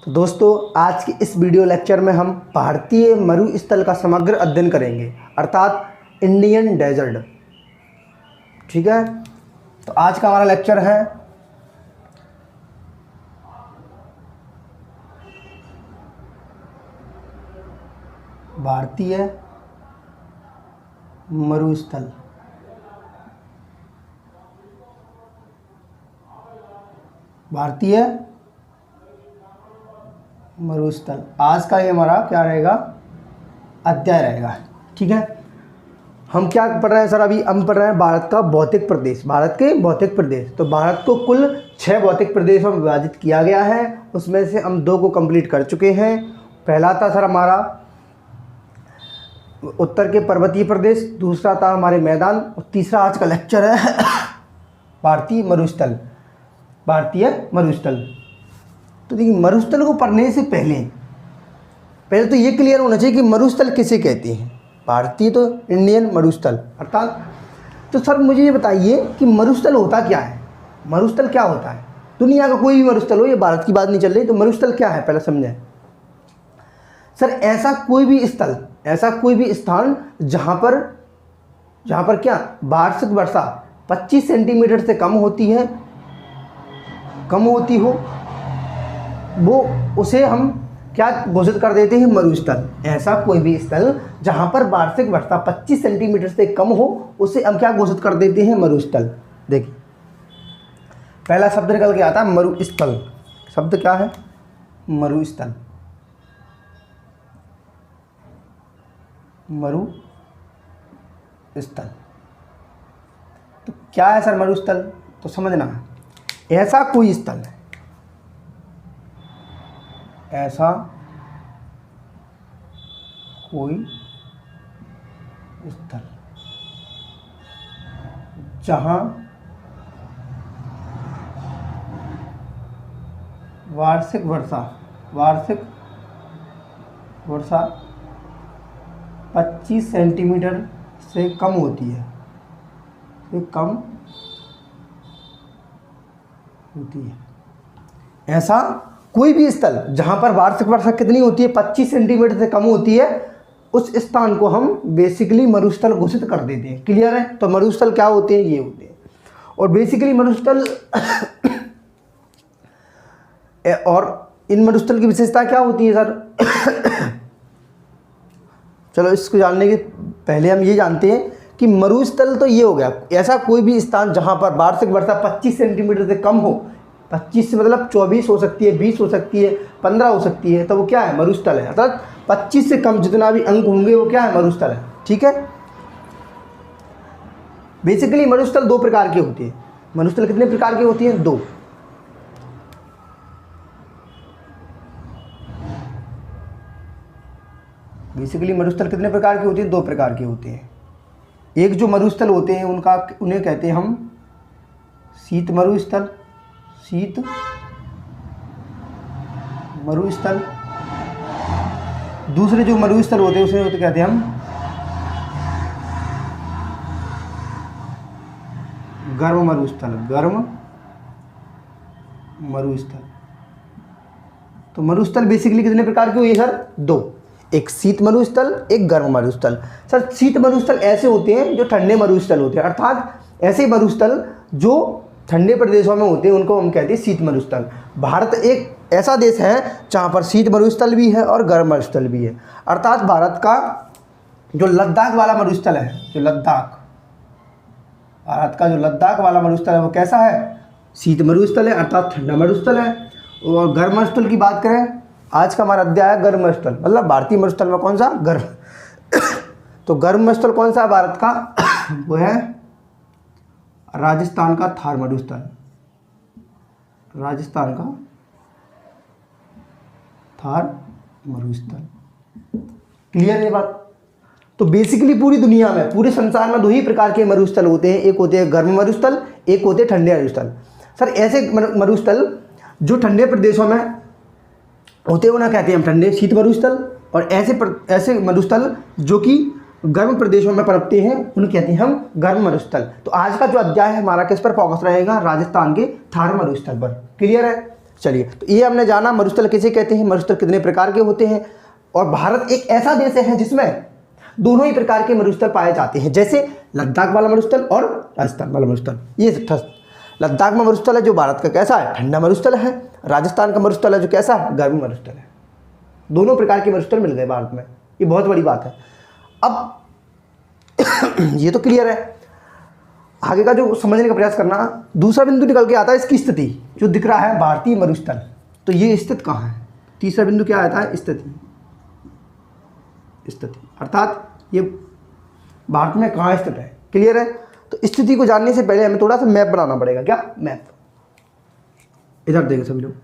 तो दोस्तों आज के इस वीडियो लेक्चर में हम भारतीय मरुस्थल का समग्र अध्ययन करेंगे, अर्थात इंडियन डेजर्ट। ठीक है, तो आज का हमारा लेक्चर है भारतीय मरुस्थल। भारतीय मरुस्थल आज का ये हमारा क्या रहेगा, अध्याय रहेगा। ठीक है, हम क्या पढ़ रहे हैं सर? अभी हम पढ़ रहे हैं भारत का भौतिक प्रदेश, भारत के भौतिक प्रदेश। तो भारत को कुल 6 भौतिक प्रदेशों में विभाजित किया गया है, उसमें से हम 2 को कंप्लीट कर चुके हैं। पहला था सर हमारा उत्तर के पर्वतीय प्रदेश, दूसरा था हमारे मैदान, और तीसरा आज का लेक्चर है भारतीय मरुस्थल। भारतीय मरुस्थल। तो देखिए, मरुस्थल को पढ़ने से पहले तो ये क्लियर होना चाहिए कि मरुस्थल किसे कहते हैं। भारतीय तो इंडियन मरुस्थल अर्थात। तो सर मुझे ये बताइए कि मरुस्थल होता क्या है? मरुस्थल क्या होता है? दुनिया का कोई भी मरुस्थल हो, ये भारत की बात नहीं चल रही, तो मरुस्थल क्या है पहले समझें। सर ऐसा कोई भी स्थल, ऐसा कोई भी स्थान जहाँ पर क्या वार्षिक वर्षा 25 सेंटीमीटर से कम होती हो, वो उसे हम क्या घोषित कर देते हैं, मरुस्थल। ऐसा कोई भी स्थल जहाँ पर वार्षिक वर्षा 25 सेंटीमीटर से कम हो, उसे हम क्या घोषित कर देते हैं, मरुस्थल। देखिए पहला शब्द निकल के आता है मरुस्थल। शब्द क्या है? मरुस्थल। मरुस्थल तो क्या है सर मरुस्थल? तो समझना, ऐसा कोई स्थल है, ऐसा कोई स्थल जहां वार्षिक वर्षा 25 सेंटीमीटर से कम होती है, ऐसा कोई भी स्थल जहां पर वार्षिक वर्षा कितनी होती है, 25 सेंटीमीटर से कम होती है, उस स्थान को हम बेसिकली मरुस्थल घोषित कर देते हैं। क्लियर है? तो मरुस्थल क्या होते हैं? ये होते हैं। और बेसिकली मरुस्थल और इन मरुस्थल की विशेषता क्या होती है सर? चलो इसको जानने के पहले हम ये जानते हैं कि मरुस्थल तो ये हो गया, ऐसा कोई भी स्थान जहां पर वार्षिक वर्षा 25 सेंटीमीटर से कम हो। 25 से मतलब 24 हो सकती है, 20 हो सकती है, 15 हो सकती है, तो वो क्या है, मरुस्थल है। अर्थात 25 से कम जितना भी अंक होंगे वो क्या है, मरुस्थल है। ठीक है, बेसिकली मरुस्थल 2 प्रकार के होते हैं। मरुस्थल कितने प्रकार के होती हैं? 2। बेसिकली मरुस्थल कितने प्रकार की होती है? 2 प्रकार के होते हैं। एक जो मरुस्थल होते हैं उन्हें कहते हैं हम शीत मरुस्थल, शीत मरुस्थल। दूसरे जो मरुस्थल होते हैं उसे कहते हैं हम गर्म मरुस्थल, गर्म मरुस्थल। तो मरुस्थल बेसिकली कितने प्रकार के हुए सर? 2। एक शीत मरुस्थल, एक गर्म मरुस्थल। सर शीत मरुस्थल ऐसे होते हैं जो ठंडे मरुस्थल होते हैं, अर्थात ऐसे मरुस्थल जो ठंडे प्रदेशों में होते हैं उनको हम कहते हैं शीत मरुस्थल। भारत एक ऐसा देश है जहाँ पर शीत मरुस्थल भी है और गर्म मरुस्थल भी है। अर्थात भारत का जो लद्दाख वाला मरुस्थल है, भारत का जो लद्दाख वाला मरुस्थल है वो कैसा है? शीत मरुस्थल है, अर्थात ठंडा मरुस्थल है। और गर्म मरुस्थल की बात करें, आज का हमारा अध्याय है गर्म मरुस्थल, मतलब भारतीय मरुस्थल में कौन सा? गर्म। तो गर्म मरुस्थल कौन सा है भारत का? वो है राजस्थान का थार मरुस्थल। राजस्थान का थार मरुस्थल। क्लियर है बात? तो बेसिकली पूरी दुनिया में, पूरे संसार में 2 ही प्रकार के मरुस्थल होते हैं। एक होते हैं गर्म मरुस्थल, एक होते हैं ठंडे मरुस्थल। सर ऐसे मरुस्थल जो ठंडे प्रदेशों में होते हैं उन्हें कहते हैं हम ठंडे शीत मरुस्थल, और ऐसे मरुस्थल जो कि गर्म प्रदेशों में पनपते हैं उन्हें कहते हैं हम गर्म मरुस्थल। तो आज का जो अध्याय है हमारा किस पर फोकस रहेगा? राजस्थान के थार मरुस्थल पर। क्लियर है? चलिए, तो ये हमने जाना मरुस्थल किसे कहते हैं, मरुस्थल कितने प्रकार के होते हैं, और भारत एक ऐसा देश है जिसमें दोनों ही प्रकार के मरुस्थल पाए जाते हैं, जैसे लद्दाख वाला मरुस्थल और राजस्थान वाला मरुस्थल। ये लद्दाख में मरुस्थल है जो भारत का कैसा है, ठंडा मरुस्थल है। राजस्थान का मरुस्थल है जो कैसा है, गर्म मरुस्थल है। दोनों प्रकार के मरुस्थल मिल गए भारत में, ये बहुत बड़ी बात है। अब ये तो क्लियर है, आगे का जो समझने का प्रयास करना। दूसरा बिंदु निकल के आता है इसकी स्थिति, जो दिख रहा है भारतीय मरुस्थल, तो ये स्थित कहाँ है। तीसरा बिंदु क्या आता है, स्थिति। अर्थात ये भारत में कहाँ स्थित है, क्लियर है। तो स्थिति को जानने से पहले हमें थोड़ा सा मैप बनाना पड़ेगा। क्या मैप, इधर देखें सभी लोग।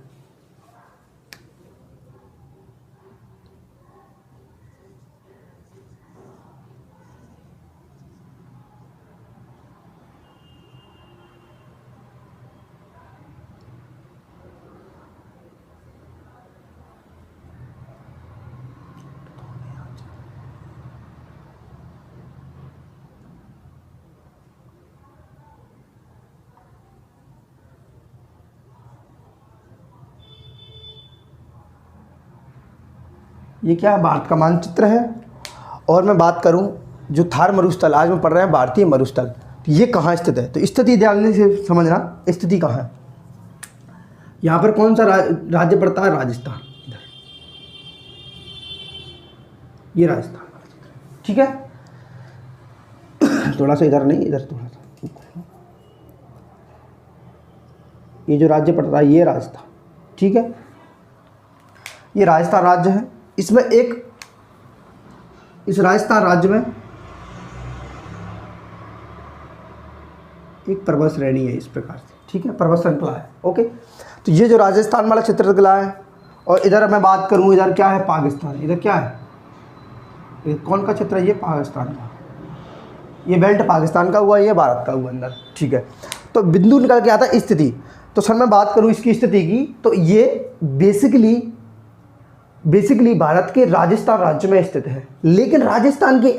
ये क्या है, भारत का मानचित्र है। और मैं बात करूं जो थार मरुस्थल आज में पढ़ रहे हैं भारतीय मरुस्थल, तो ये कहाँ स्थित है। तो स्थिति ध्यान से समझना, स्थिति कहाँ है। यहाँ पर कौन सा राज्य पड़ता है, राजस्थान। इधर ये राजस्थान, ठीक है। थोड़ा सा इधर नहीं, इधर थोड़ा सा, ये जो राज्य पड़ता है ये राजस्थान, ठीक है। ये राजस्थान राज्य है। इसमें इस राजस्थान राज्य में एक पर्वत श्रेणी है इस प्रकार से, ठीक है, पर्वत श्रृंखला है। ओके, तो ये जो राजस्थान वाला क्षेत्र निकला है। और इधर मैं बात करूं, इधर क्या है, पाकिस्तान। इधर क्या है, ये कौन का क्षेत्र है, ये पाकिस्तान का। ये बेल्ट पाकिस्तान का हुआ, ये भारत का हुआ अंदर, ठीक है। तो बिंदु निकल के आता है स्थिति। तो सर मैं बात करूं इसकी स्थिति की, तो ये बेसिकली भारत के राजस्थान राज्य में स्थित है। लेकिन राजस्थान के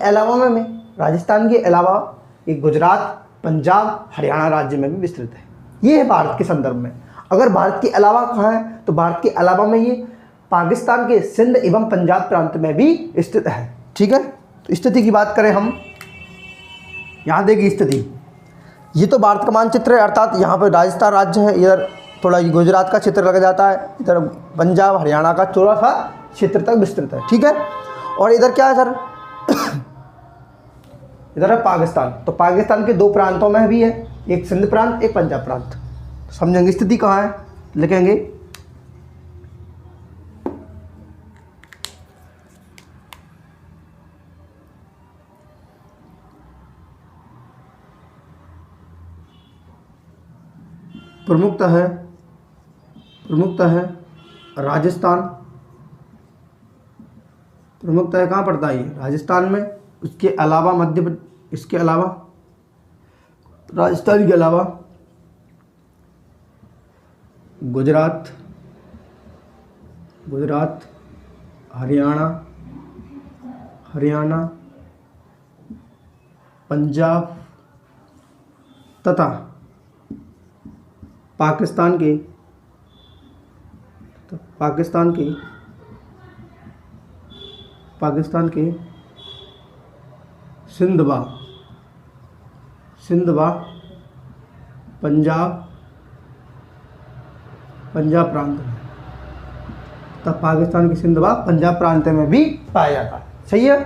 अलावा ये गुजरात, पंजाब, हरियाणा राज्य में भी विस्तृत है। ये है भारत के संदर्भ में। अगर भारत के अलावा कहाँ है, तो भारत के अलावा में ये पाकिस्तान के सिंध एवं पंजाब प्रांत में भी स्थित है, ठीक है। तो स्थिति की बात करें हम, यहाँ देखिए स्थिति, ये तो भारत का मानचित्र है, अर्थात यहाँ पर राजस्थान राज्य है। इधर थोड़ा गुजरात का क्षेत्र लग जाता है, इधर पंजाब हरियाणा का थोड़ा सा क्षेत्र तक विस्तृत है, ठीक है। और इधर क्या है सर, इधर है पाकिस्तान। तो पाकिस्तान के दो प्रांतों में भी है, एक सिंध प्रांत, एक पंजाब प्रांत। समझेंगे स्थिति कहाँ है, लिखेंगे प्रमुखतः है राजस्थान। प्रमुखतः कहाँ पड़ता है, ये राजस्थान में। इसके अलावा राजस्थान के अलावा गुजरात, हरियाणा, पंजाब तथा पाकिस्तान के सिंधवा पंजाब प्रांत में, तब पाकिस्तान के सिंधवा पंजाब प्रांत में भी पाया जाता है, सही है।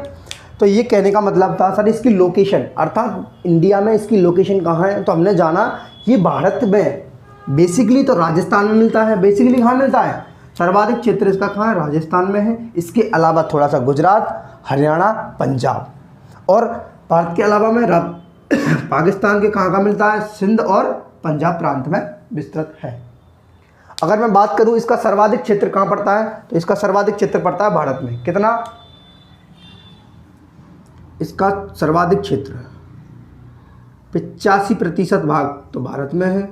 तो ये कहने का मतलब था सर इसकी लोकेशन, अर्थात इंडिया में इसकी लोकेशन कहाँ है। तो हमने जाना ये भारत में बेसिकली तो राजस्थान में मिलता है। बेसिकली कहाँ मिलता है, सर्वाधिक क्षेत्र इसका कहाँ है, राजस्थान में है। इसके अलावा थोड़ा सा गुजरात, हरियाणा, पंजाब, और भारत के अलावा में पाकिस्तान के कहाँ मिलता है, सिंध और पंजाब प्रांत में विस्तृत है। अगर मैं बात करूँ इसका सर्वाधिक क्षेत्र कहाँ पड़ता है, तो इसका सर्वाधिक क्षेत्र पड़ता है भारत में। कितना, इसका सर्वाधिक क्षेत्र 85% भाग तो भारत में है।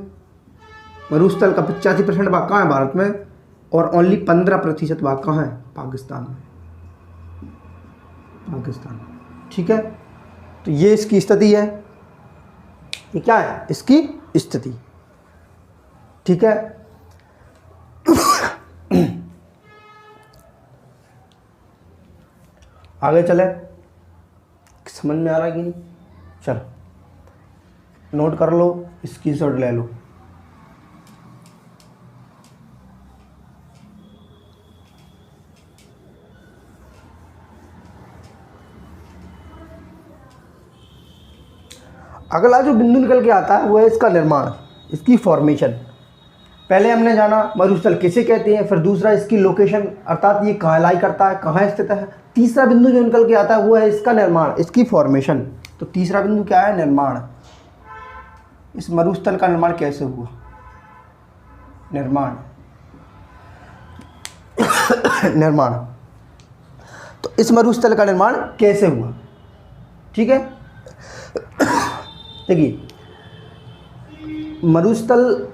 मरुस्थल का 85% भाग कहाँ है, भारत में। और ओनली 15% भाग कहाँ है, पाकिस्तान में। ठीक है। तो ये इसकी स्थिति है, ये क्या है, इसकी स्थिति, ठीक है। आगे चले, समझ में आ रहा है कि नहीं? चलो नोट कर लो, स्क्रीनशॉट ले लो। अगला जो बिंदु निकल के आता है वो है इसका निर्माण, इसकी फॉर्मेशन। पहले हमने जाना मरुस्थल किसे कहते हैं, फिर दूसरा इसकी लोकेशन अर्थात ये कहाँ लाई करता है, कहाँ स्थित है। तीसरा बिंदु जो निकल के आता है वो है इसका निर्माण, इसकी फॉर्मेशन। तो तीसरा बिंदु क्या है? निर्माण। इस मरुस्थल का निर्माण कैसे हुआ? निर्माण निर्माण। तो इस मरुस्थल का निर्माण कैसे हुआ? ठीक है, देखिए मरुस्थल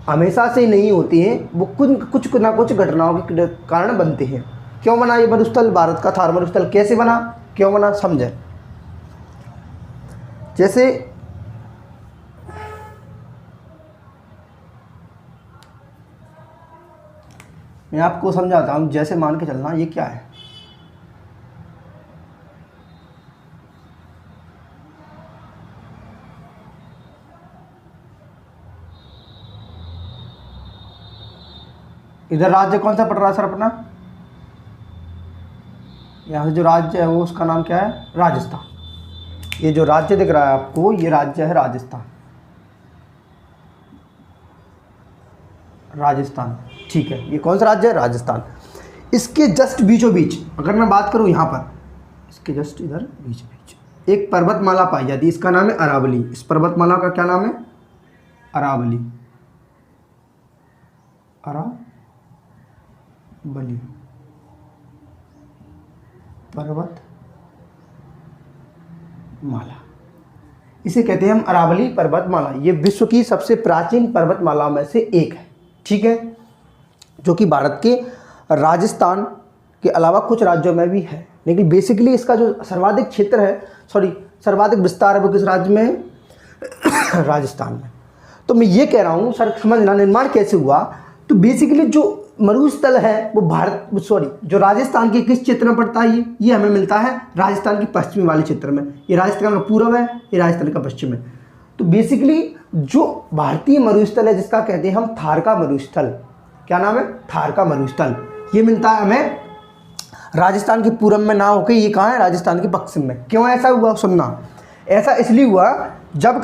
हमेशा से नहीं होती हैं, वो कुछ ना कुछ घटनाओं के कारण बनते हैं। क्यों बना ये मरुस्थल? भारत का थार मरुस्थल कैसे बना, क्यों बना, समझे। जैसे मैं आपको समझाता हूँ, जैसे मान के चलना, ये क्या है? इधर राज्य कौन सा पड़ रहा है सर अपना? यहाँ से जो राज्य है वो उसका नाम क्या है? राजस्थान। ये जो राज्य दिख रहा है आपको, ये राज्य है राजस्थान। राजस्थान, ठीक है, ये कौन सा राज्य है? राजस्थान। इसके जस्ट बीचों बीच अगर मैं बात करूँ, यहाँ पर इसके जस्ट इधर बीच बीच एक पर्वतमाला पाई जाती है, इसका नाम है अरावली। इस पर्वतमाला का क्या नाम है? अरावली। अरावली पर्वत माला, इसे कहते हैं हम अरावली पर्वतमाला। ये विश्व की सबसे प्राचीन पर्वतमाला में से एक है, ठीक है, जो कि भारत के राजस्थान के अलावा कुछ राज्यों में भी है। लेकिन बेसिकली इसका जो सर्वाधिक क्षेत्र है, सर्वाधिक विस्तार है, वो किस राज्य में है? राजस्थान में। तो मैं ये कह रहा हूँ सर, समझना निर्माण कैसे हुआ। तो बेसिकली जो मरुस्थल है वो जो राजस्थान के किस क्षेत्र में पड़ता है? ये हमें मिलता है राजस्थान के पश्चिमी वाले क्षेत्र में। ये राजस्थान का पूर्व है, ये राजस्थान का पश्चिम है। तो बेसिकली जो भारतीय मरुस्थल है, जिसका कहते हैं हम थार का मरुस्थल, क्या नाम है? थार का मरुस्थल। ये मिलता है हमें राजस्थान के पूर्व में ना होकर ये कहाँ है? राजस्थान के पश्चिम में। क्यों ऐसा हुआ? सुनना, ऐसा इसलिए हुआ जब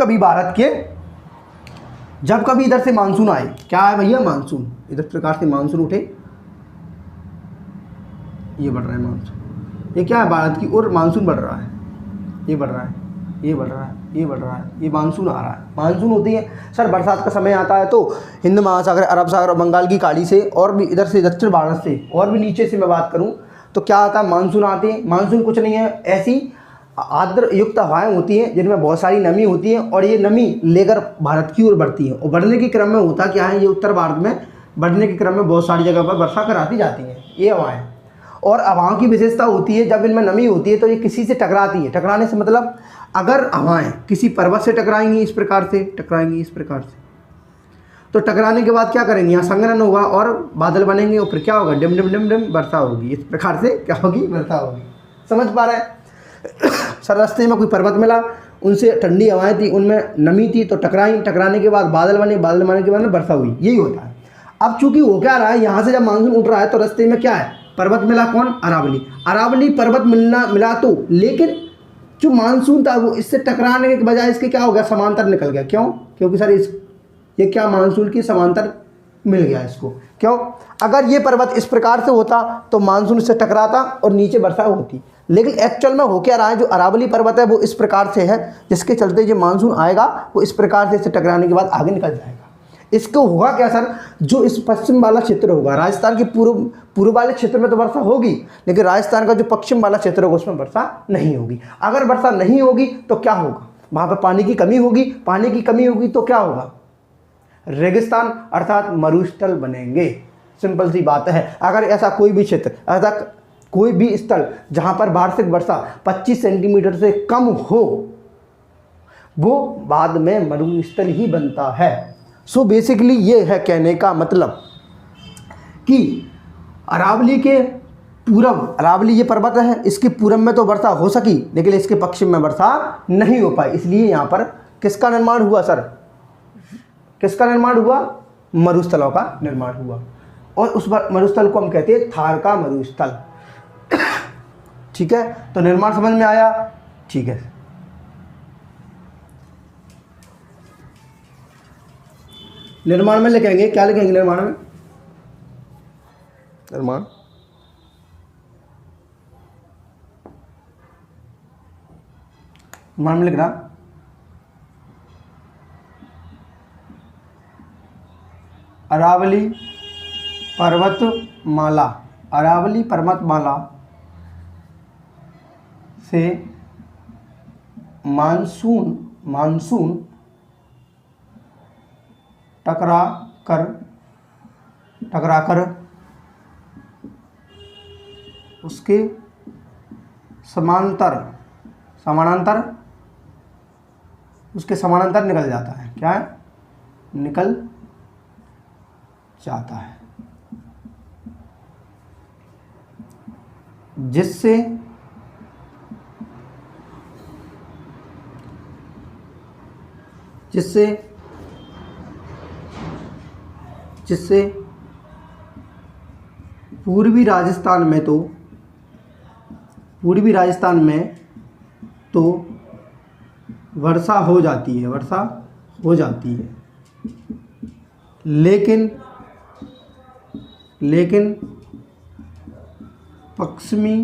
कभी इधर से मानसून आए। क्या है भैया? मानसून। इधर प्रकार से मानसून उठे, ये बढ़ रहा है मानसून। ये क्या है? भारत की ओर मानसून बढ़ रहा है, ये बढ़ रहा है, ये बढ़ रहा है, ये बढ़ रहा है, ये मानसून आ रहा है। मानसून होती है सर, बरसात का समय आता है तो हिंद महासागर, अरब सागर और बंगाल की खाड़ी से, और भी इधर से दक्षिण भारत से, और भी नीचे से मैं बात करूं तो क्या आता है? मानसून आते हैं। मानसून कुछ नहीं है, ऐसी आर्द्र युक्त हवाएं होती हैं जिनमें बहुत सारी नमी होती है, और ये नमी लेकर भारत की ओर बढ़ती है। और बढ़ने के क्रम में होता क्या है? ये उत्तर भारत में बढ़ने के क्रम में बहुत सारी जगह पर वर्षा कराती जाती हैं ये हवाएं। और हवाओं की विशेषता होती है, जब इनमें नमी होती है तो ये किसी से टकराती है। टकराने से मतलब अगर हवाएं किसी पर्वत से टकराएंगी, इस प्रकार से टकराएंगी, इस प्रकार से, तो टकराने के बाद क्या करेंगे? यहाँ संघनन होगा और बादल बनेंगे, और फिर क्या होगा? डिम डिम डिम डिम वर्षा होगी। इस प्रकार से क्या होगी? वर्षा होगी। समझ पा रहे हैं? सर रास्ते में कोई पर्वत मिला, उनसे ठंडी हवाएं थी, उनमें नमी थी, तो टकराई, टकराने के बाद बादल बने, बादल बनने के बाद वर्षा हुई। यही होता है। अब चूंकि हो क्या रहा है, यहाँ से जब मानसून उठ रहा है तो रास्ते में क्या है? पर्वत मिला। कौन? अरावली। अरावली पर्वत मिला तो, लेकिन जो मानसून था वो इससे टकराने के बजाय इसके क्या हो गया? समांतर निकल गया। क्यों? क्योंकि सर ये क्या मानसून की समांतर मिल गया इसको। क्यों? अगर ये पर्वत इस प्रकार से होता तो मानसून इससे टकराता और नीचे वर्षा होती। लेकिन एक्चुअल में हो क्या रहा है? जो अरावली पर्वत है वो इस प्रकार से है, जिसके चलते जो मानसून आएगा वो इस प्रकार से इससे टकराने के बाद आगे निकल जाएगा। इसको होगा क्या सर? जो इस पश्चिम वाला क्षेत्र होगा, राजस्थान के पूर्व वाले क्षेत्र में तो वर्षा होगी, लेकिन राजस्थान का जो पश्चिम वाला क्षेत्र होगा उसमें वर्षा नहीं होगी। अगर वर्षा नहीं होगी तो क्या होगा? वहाँ पर पानी की कमी होगी। पानी की कमी होगी तो क्या होगा? रेगिस्तान अर्थात मरुस्थल बनेंगे। सिंपल सी बात है। अगर ऐसा कोई भी क्षेत्र, ऐसा कोई भी स्थल जहाँ पर वार्षिक वर्षा 25 सेंटीमीटर से कम हो, वो बाद में मरुस्थल ही बनता है। सो बेसिकली ये है कहने का मतलब कि अरावली के पूरब, अरावली ये पर्वत है, इसके पूरब में तो वर्षा हो सकी लेकिन इसके पश्चिम में वर्षा नहीं हो पाई, इसलिए यहाँ पर किसका निर्माण हुआ सर? किसका निर्माण हुआ? मरुस्थलों का निर्माण हुआ। और उस मरुस्थल को हम कहते हैं थार का मरुस्थल। ठीक है, तो निर्माण समझ में आया? ठीक है। निर्माण में लिखेंगे, क्या लिखेंगे निर्माण में? निर्माण में लिखना अरावली पर्वतमाला, अरावली पर्वतमाला से मानसून टकरा कर उसके समानांतर निकल जाता है। क्या है? निकल जाता है, जिससे पूर्वी राजस्थान में तो वर्षा हो जाती है, लेकिन पश्चिमी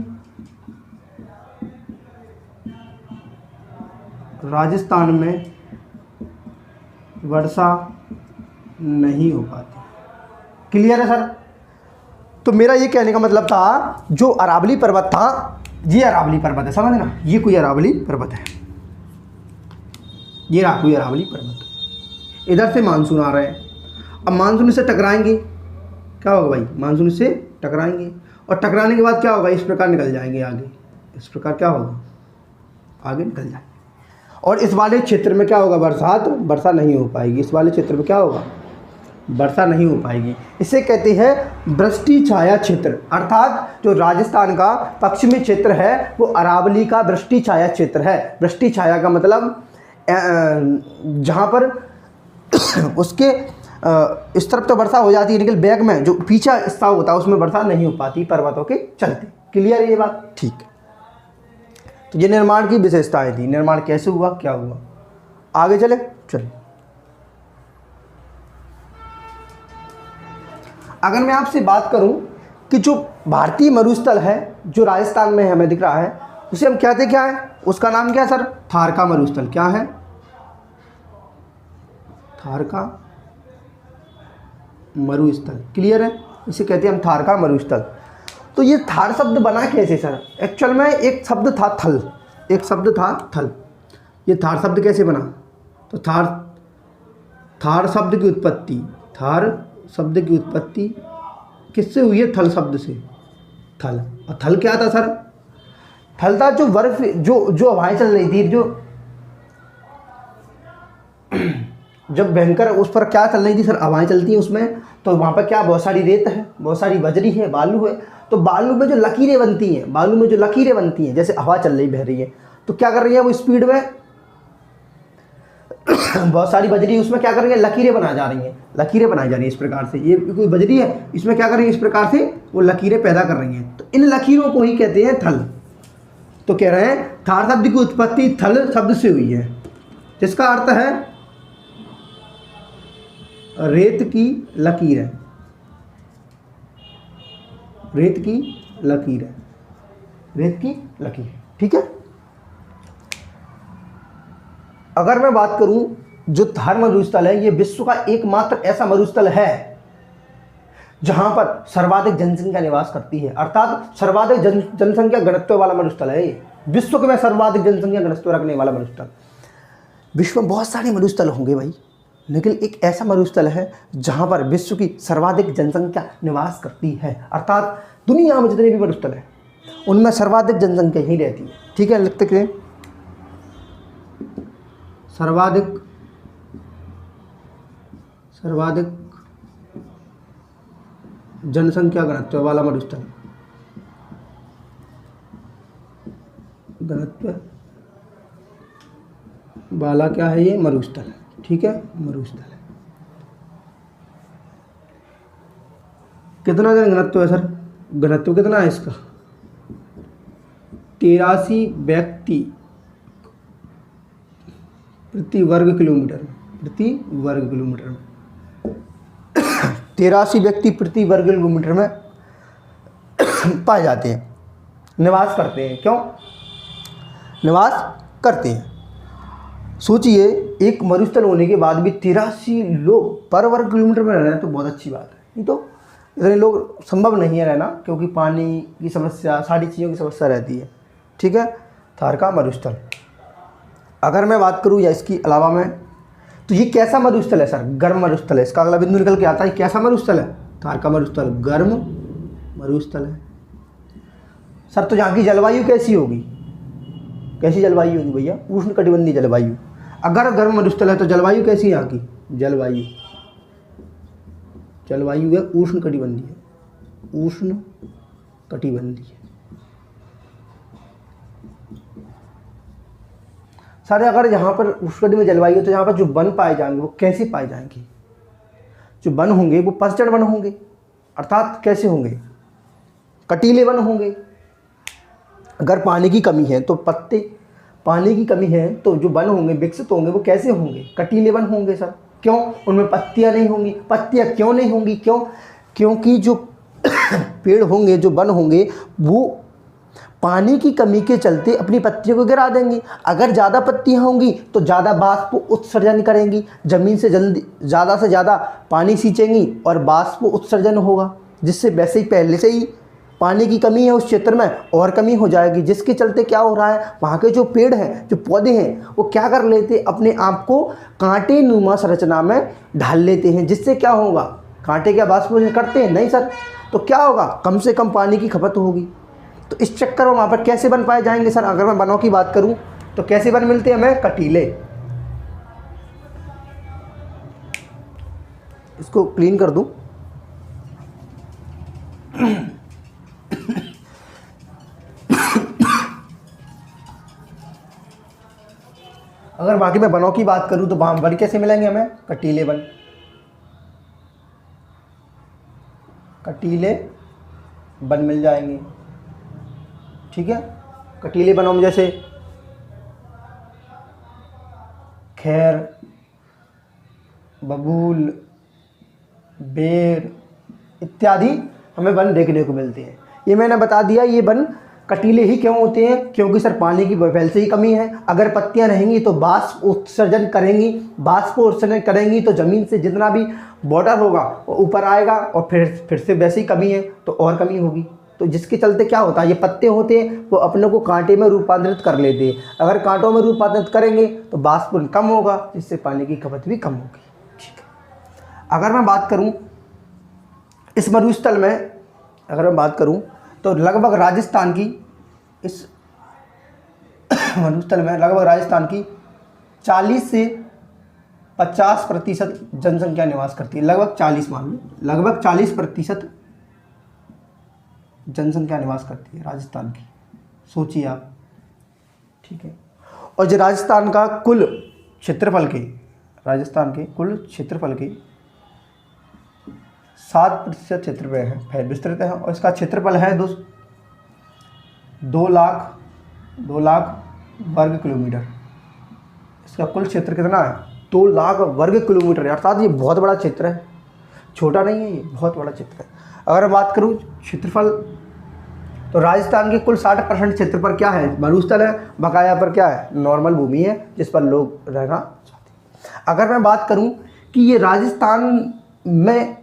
राजस्थान में वर्षा नहीं हो पाती। क्लियर है सर? तो मेरा ये कहने का मतलब था, जो अरावली पर्वत था, ये अरावली पर्वत है, समझ ना, ये कोई अरावली पर्वत है, ये कोई अरावली पर्वत। इधर से मानसून आ रहे हैं, अब मानसून से टकराएंगे, क्या होगा भाई? मानसून से टकराएंगे और टकराने के बाद क्या होगा? इस प्रकार निकल जाएंगे आगे, इस प्रकार क्या होगा? आगे निकल जाएंगे। और इस वाले क्षेत्र में क्या होगा? वर्षा नहीं हो पाएगी। इस वाले क्षेत्र में क्या होगा? वर्षा नहीं हो पाएगी। इसे कहते हैं वृष्टि छाया क्षेत्र, अर्थात जो राजस्थान का पश्चिमी क्षेत्र है वो अरावली का वृष्टि छाया क्षेत्र है। वृष्टि छाया का मतलब जहाँ पर उसके इस तरफ तो वर्षा हो जाती है लेकिन बैक में जो पीछा हिस्सा होता है उसमें वर्षा नहीं हो पाती पर्वतों के चलते। क्लियर है ये बात? ठीक है। तो ये निर्माण की विशेषताएं थी। निर्माण कैसे हुआ, क्या हुआ, आगे चले। अगर मैं आपसे बात करूं कि जो भारतीय मरुस्थल है जो राजस्थान में हमें दिख रहा है उसे हम कहते क्या है? उसका नाम क्या है सर? थार का मरुस्थल। क्या है? थार का मरुस्थल। क्लियर है? इसे कहते हैं हम थार का मरुस्थल। तो ये थार शब्द बना कैसे सर? एक्चुअल में एक शब्द था थल, एक शब्द था थल। ये थार शब्द कैसे बना? तो थार शब्द की उत्पत्ति किससे हुई है? थल शब्द से। थल, और थल क्या था सर? थल था जो बर्फ, जो हवाएं चल रही थी, जब भयंकर उस पर क्या चल रही थी सर? हवाएं चलती हैं उसमें, तो वहाँ पर क्या, बहुत सारी रेत है, बहुत सारी बजरी है, बालू है। तो बालू में जो लकीरें बनती हैं, जैसे हवा चल रही, बह रही है, तो क्या कर रही है वो स्पीड में बहुत सारी बजरी उसमें क्या कर रही है? लकीरें बनाई जा रही हैं इस प्रकार से। ये कोई बजरी है, इसमें क्या कर रही है? इस प्रकार से वो लकीरें पैदा कर रही हैं, तो इन लकीरों को ही कहते हैं थल। तो कह रहे हैं थार शब्द की उत्पत्ति थल शब्द से हुई है, जिसका अर्थ है रेत की लकीर है। रेत की लकीर। ठीक है। अगर मैं बात करूं, जो थार मरुस्थल है ये विश्व का एकमात्र ऐसा मरुस्थल है जहां पर सर्वाधिक जनसंख्या निवास करती है, अर्थात सर्वाधिक जनसंख्या घनत्व वाला मरुस्थल है ये। विश्व में सर्वाधिक जनसंख्या घनत्व रखने वाला मरुस्थल। विश्व में बहुत सारे मरुस्थल होंगे भाई, लेकिन एक ऐसा मरुस्थल है जहां पर विश्व की सर्वाधिक जनसंख्या निवास करती है, अर्थात दुनिया में जितने भी मरुस्थल हैं उनमें सर्वाधिक जनसंख्या ही रहती है। ठीक है, लिखते हैं सर्वाधिक जनसंख्या घनत्व वाला मरुस्थल, घनत्व वाला क्या है ये, मरुस्थल। ठीक है, मरुस्थल है। कितना घनत्व है सर, घनत्व कितना है इसका, 83 व्यक्ति प्रति वर्ग किलोमीटर, प्रति वर्ग किलोमीटर में 83 व्यक्ति प्रति वर्ग किलोमीटर में पाए जाते हैं, निवास करते हैं। क्यों निवास करते हैं? सोचिए, एक मरुस्थल होने के बाद भी 83 लोग पर वर्ग किलोमीटर में रह रहे हैं, तो बहुत अच्छी बात है। नहीं तो इतने लोग संभव नहीं है रहना, क्योंकि पानी की समस्या, सारी चीज़ों की समस्या रहती है। ठीक है, थार का मरुस्थल। अगर मैं बात करूँ या इसकी अलावा मैं, तो ये कैसा मरुस्थल है सर, गर्म मरुस्थल है। इसका अगला बिंदु निकल के आता है, कैसा मरुस्थल है, थार का मरुस्थल गर्म मरुस्थल है। सर तो यहाँ की जलवायु कैसी होगी, कैसी जलवायु होगी भैया, उष्ण कटिबंधीय जलवायु। अगर गर्म मरुस्थल है तो जलवायु कैसी है यहाँ की, जलवायु है उष्ण कटिबंधीय, उष्ण कटिबंधीय। सारे अगर यहाँ पर उष्णकटिबंधीय जलवायु है तो यहाँ पर जो वन पाए जाएंगे वो कैसे पाए जाएंगे, जो वन होंगे वो पतझड़ वन होंगे, अर्थात कैसे होंगे, कटीले वन होंगे। अगर पानी की कमी है तो पानी की कमी है तो जो वन होंगे, विकसित होंगे, वो कैसे होंगे, कटीले वन होंगे सर। क्यों, उनमें पत्तियां नहीं होंगी। पत्तियां क्यों नहीं होंगी, क्योंकि जो पेड़ होंगे, जो वन होंगे, वो पानी की कमी के चलते अपनी पत्तियों को गिरा देंगी। अगर ज़्यादा पत्तियां होंगी तो ज़्यादा वाष्प उत्सर्जन करेंगी, ज़मीन से जल्दी ज़्यादा से ज़्यादा पानी सींचेंगी और वाष्प उत्सर्जन होगा, जिससे वैसे ही पहले से ही पानी की कमी है उस क्षेत्र में, और कमी हो जाएगी। जिसके चलते क्या हो रहा है, वहाँ के जो पेड़ हैं, जो पौधे हैं, वो क्या कर लेते, अपने आप को कांटे नुमा संरचना में ढाल लेते हैं। जिससे क्या होगा, कांटे क्या वाष्प करते हैं, नहीं सर। तो क्या होगा, कम से कम पानी की खपत होगी। तो इस चक्कर में वहाँ पर कैसे बन पाए जाएंगे सर, अगर मैं वनों की बात करूँ तो कैसे वन मिलते हैं हमें, कटीले। इसको क्लीन कर दूं। अगर बाकी मैं वनों की बात करूं तो वहाँ वन कैसे मिलेंगे हमें, कटीले वन, कटीले वन मिल जाएंगे। ठीक है, कटीले वनों में जैसे खैर, बबूल, बेर इत्यादि हमें वन देखने को मिलते हैं। ये मैंने बता दिया, ये वन कटीले ही क्यों होते हैं, क्योंकि सर पानी की पहले से ही कमी है। अगर पत्तियां रहेंगी तो वाष्प उत्सर्जन करेंगी, वाष्प उत्सर्जन करेंगी तो ज़मीन से जितना भी वाटर होगा वो ऊपर आएगा, और फिर से वैसे ही कमी है तो और कमी होगी। तो जिसके चलते क्या होता है, ये पत्ते होते हैं वो अपने को कांटे में रूपांतरित कर लेते हैं। अगर कांटों में रूपांतरित करेंगे तो वाष्प कम होगा, जिससे पानी की खपत भी कम होगी। ठीक है, अगर मैं बात करूँ इस मरुस्थल में, अगर मैं बात करूं तो लगभग राजस्थान की इस मरुस्थल में लगभग राजस्थान की 40 से 50% जनसंख्या निवास करती है। लगभग 40 मान लो, लगभग 40% जनसंख्या निवास करती है राजस्थान की, सोचिए आप। ठीक है, और जो राजस्थान का कुल क्षेत्रफल के, राजस्थान के कुल क्षेत्रफल के 7% क्षेत्र पे है, विस्तृत है, और इसका क्षेत्रफल है 2 लाख वर्ग किलोमीटर। इसका कुल क्षेत्र कितना है, 2 लाख वर्ग किलोमीटर, अर्थात ये बहुत बड़ा क्षेत्र है, छोटा नहीं है, ये बहुत बड़ा क्षेत्र है। अगर मैं बात करूँ क्षेत्रफल, तो राजस्थान के कुल 60% क्षेत्र पर क्या है, मरुस्थल है, बकाया पर क्या है, नॉर्मल भूमि है जिस पर लोग रहना चाहते हैं। अगर मैं बात करूँ कि ये राजस्थान में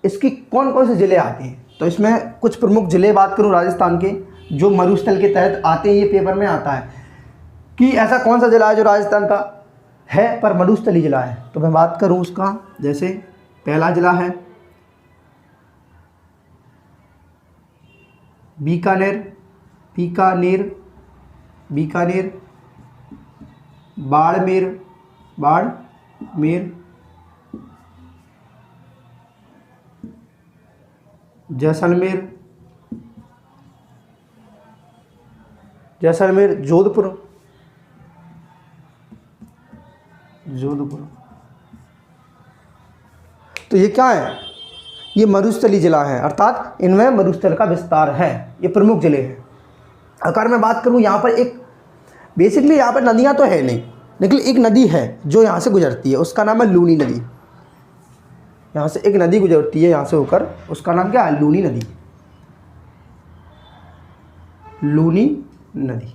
इसकी कौन कौन से ज़िले आते हैं, तो इसमें कुछ प्रमुख ज़िले बात करूं राजस्थान के जो मरुस्थल के तहत आते हैं। ये पेपर में आता है कि ऐसा कौन सा ज़िला है जो राजस्थान का है पर मरुस्थली ज़िला है। तो मैं बात करूं उसका, जैसे पहला ज़िला है बीकानेर, बाड़मेर, जैसलमेर, जैसलमेर, जोधपुर, जोधपुर। तो ये क्या है, ये मरुस्थलीय जिला है, अर्थात इनमें मरुस्थल का विस्तार है, ये प्रमुख जिले हैं। अगर मैं बात करूँ यहाँ पर एक बेसिकली यहाँ पर नदियाँ तो है नहीं, लेकिन एक नदी है जो यहाँ से गुजरती है, उसका नाम है लूनी नदी। यहाँ से एक नदी गुजरती है यहाँ से होकर, उसका नाम क्या है, लूनी नदी। लूनी नदी,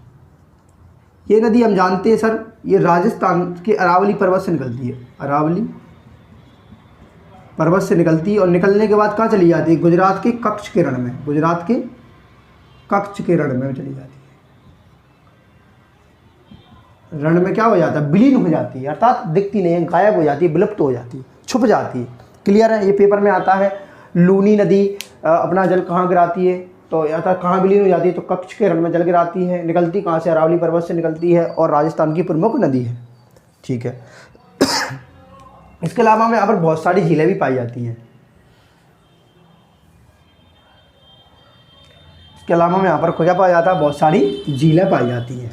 ये नदी हम जानते हैं सर, ये राजस्थान के अरावली पर्वत से निकलती है, अरावली पर्वत से निकलती है और निकलने के बाद कहाँ चली जाती है, गुजरात के कच्छ के रण में, गुजरात के कच्छ के रण में चली जाती है। रण में क्या हो जाता है, विलीन हो जाती है, अर्थात दिखती नहीं है, गायब हो जाती है, विलुप्त हो जाती है, छुप जाती है। क्लियर है, ये पेपर में आता है। लूनी नदी अपना जल कहाँ गिराती है, तो अर्थात कहाँ विलीन हो जाती है, तो कच्छ के रण में जल गिराती है। निकलती कहाँ से, अरावली पर्वत से निकलती है और राजस्थान की प्रमुख नदी है। ठीक है। इसके अलावा में यहाँ पर बहुत सारी झीलें भी पाई जाती हैं। इसके अलावा में यहाँ पर क्या पाया जाता है, बहुत सारी झीलें पाई जाती हैं।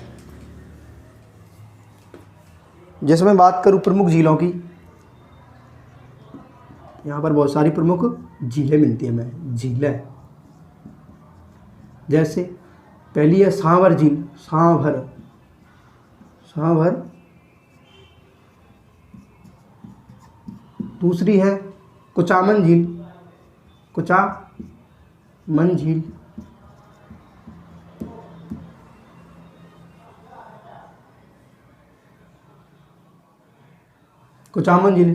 जैसे मैं बात करूँ प्रमुख झीलों की, यहाँ पर बहुत सारी प्रमुख झीलें मिलती हैं हमें, झीलें। जैसे पहली है सांभर झील, सांभर, सांभर। दूसरी है कुचामन झील, कुचामन झील। कुचामन झील,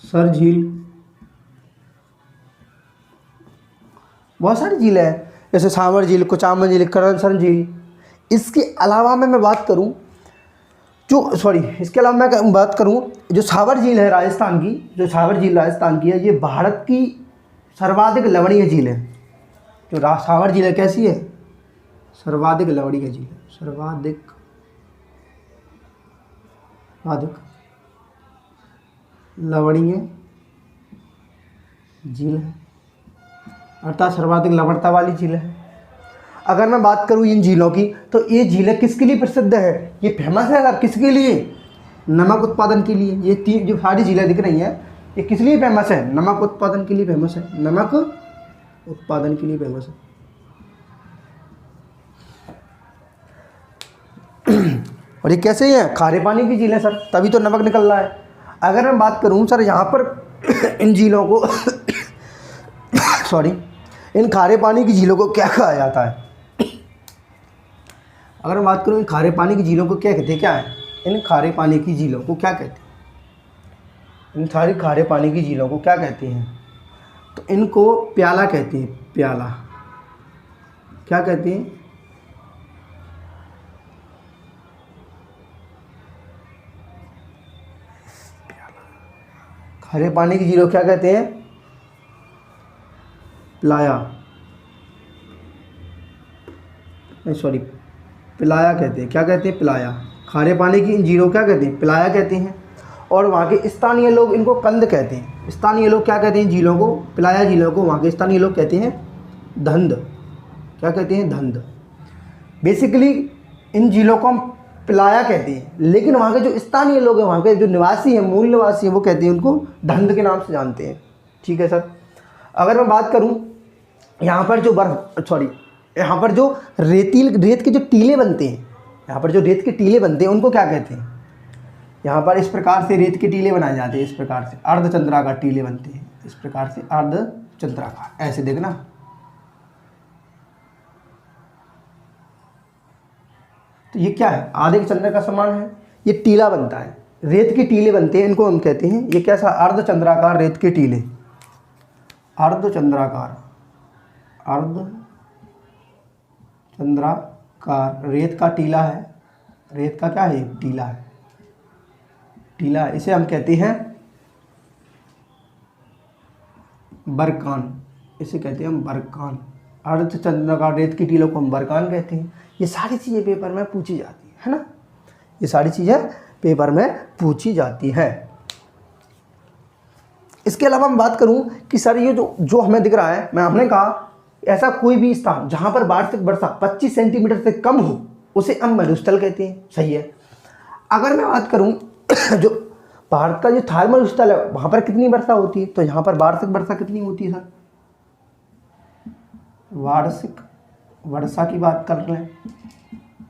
सर झील, बहुत सारी झीलें हैं, जैसे सांभर झील, कुचामन झील, करसर झील। इसके अलावा मैं बात करूं इसके अलावा मैं बात करूं जो सांभर झील है राजस्थान की, जो सांभर झील राजस्थान की है, ये भारत की सर्वाधिक लवणीय झील है। जो सांभर झील है कैसी है, सर्वाधिक लवणीय झील है, सर्वाधिक लवणीय झील है, अर्थात सर्वाधिक लवणता वाली झील है। अगर मैं बात करूं इन झीलों की, तो ये झीलें किसके लिए प्रसिद्ध है, ये फेमस है सर किसके लिए, नमक उत्पादन के लिए। ये तीन जो सारी झीलें दिख रही हैं, ये किस लिए फेमस है, नमक उत्पादन के लिए फेमस है, नमक उत्पादन के लिए फेमस है। और ये कैसे हैं, खारे पानी की झील है सर, तभी तो नमक निकल रहा है। अगर मैं बात करूं सर यहाँ पर इन झीलों को इन खारे पानी की झीलों को क्या कहा जाता है। अगर मैं बात करूं इन खारे पानी की झीलों को क्या कहते हैं, क्या है, इन खारे पानी की झीलों को क्या कहते हैं, इन सारी खारे पानी की झीलों को क्या कहते हैं, तो इनको प्याला कहते हैं, प्याला। क्या कहते हैं, खारे पानी की झीलों क्या कहते हैं, पिलाया, पिलाया कहते हैं। क्या कहते हैं, पिलाया। खारे पानी की इन झीलों क्या कहते हैं, पिलाया कहते हैं। और वहाँ के स्थानीय लोग इनको कंद कहते हैं। स्थानीय लोग क्या कहते हैं, झीलों को, पिलाया झीलों को वहाँ के स्थानीय लोग कहते हैं धंध। क्या कहते हैं, धंध। बेसिकली इन झीलों को हम पिलाया कहते हैं, लेकिन वहाँ के जो स्थानीय लोग हैं, वहाँ के जो निवासी हैं, मूल निवासी हैं, वो कहते हैं उनको धंध के नाम से जानते हैं। ठीक है सर। अगर मैं बात करूँ यहाँ पर जो यहाँ पर जो रेत के जो टीले बनते हैं, यहाँ पर जो रेत के टीले बनते हैं उनको क्या कहते हैं, यहाँ पर इस प्रकार से रेत के टीले बनाए जाते हैं, इस प्रकार से अर्धचंद्राकार टीले बनते हैं, इस प्रकार से अर्धचंद्राकार, ऐसे देखना। तो ये क्या है, आधे चंद्र का समान है, ये टीला बनता है, रेत के टीले बनते हैं, इनको हम कहते हैं, ये कैसा, अर्धचंद्राकार रेत के टीले, अर्धचंद्राकार, अर्धचंद्राकार रेत का टीला है, रेत का क्या है, टीला है, टीला, इसे हम कहते हैं बरकान, इसे कहते हैं हम बरकान। अर्धचंद्राकार रेत की टीलों को हम बरकान कहते हैं। ये सारी चीज़ें पेपर में पूछी जाती है ना, ये सारी चीज़ें पेपर में पूछी जाती हैं। इसके अलावा मैं बात करूं कि सर ये जो हमें दिख रहा है, मैं हमने कहा ऐसा कोई भी स्थान जहां पर वार्षिक वर्षा 25 सेंटीमीटर से कम हो उसे हम मरुस्थल कहते हैं। सही है। अगर मैं बात करूं जो भारत का जो थार मरुस्थल है वहां पर कितनी वर्षा होती है, तो यहाँ पर वार्षिक वर्षा कितनी होती है सर? वार्षिक वर्षा की बात कर रहे हैं,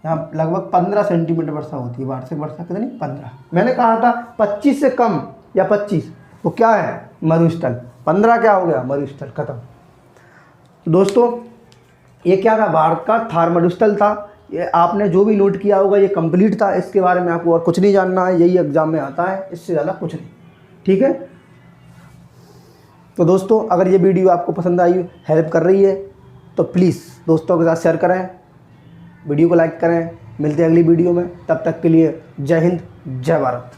यहाँ लगभग 15 सेंटीमीटर वर्षा होती है। वार्षिक वर्षा कितनी? 15। मैंने कहा था 25 से कम या 25 वो क्या है? मरुस्थल। 15 क्या हो गया? मरुस्थल। खत्म। तो दोस्तों ये क्या था? भारत का थार मरुस्थल था। ये आपने जो भी नोट किया होगा ये कंप्लीट था। इसके बारे में आपको और कुछ नहीं जानना है, यही एग्जाम में आता है, इससे ज़्यादा कुछ नहीं। ठीक है। तो दोस्तों अगर ये वीडियो आपको पसंद आई, हेल्प कर रही है, तो प्लीज़ दोस्तों के साथ शेयर करें, वीडियो को लाइक करें। मिलते हैं अगली वीडियो में, तब तक के लिए जय हिंद, जय भारत।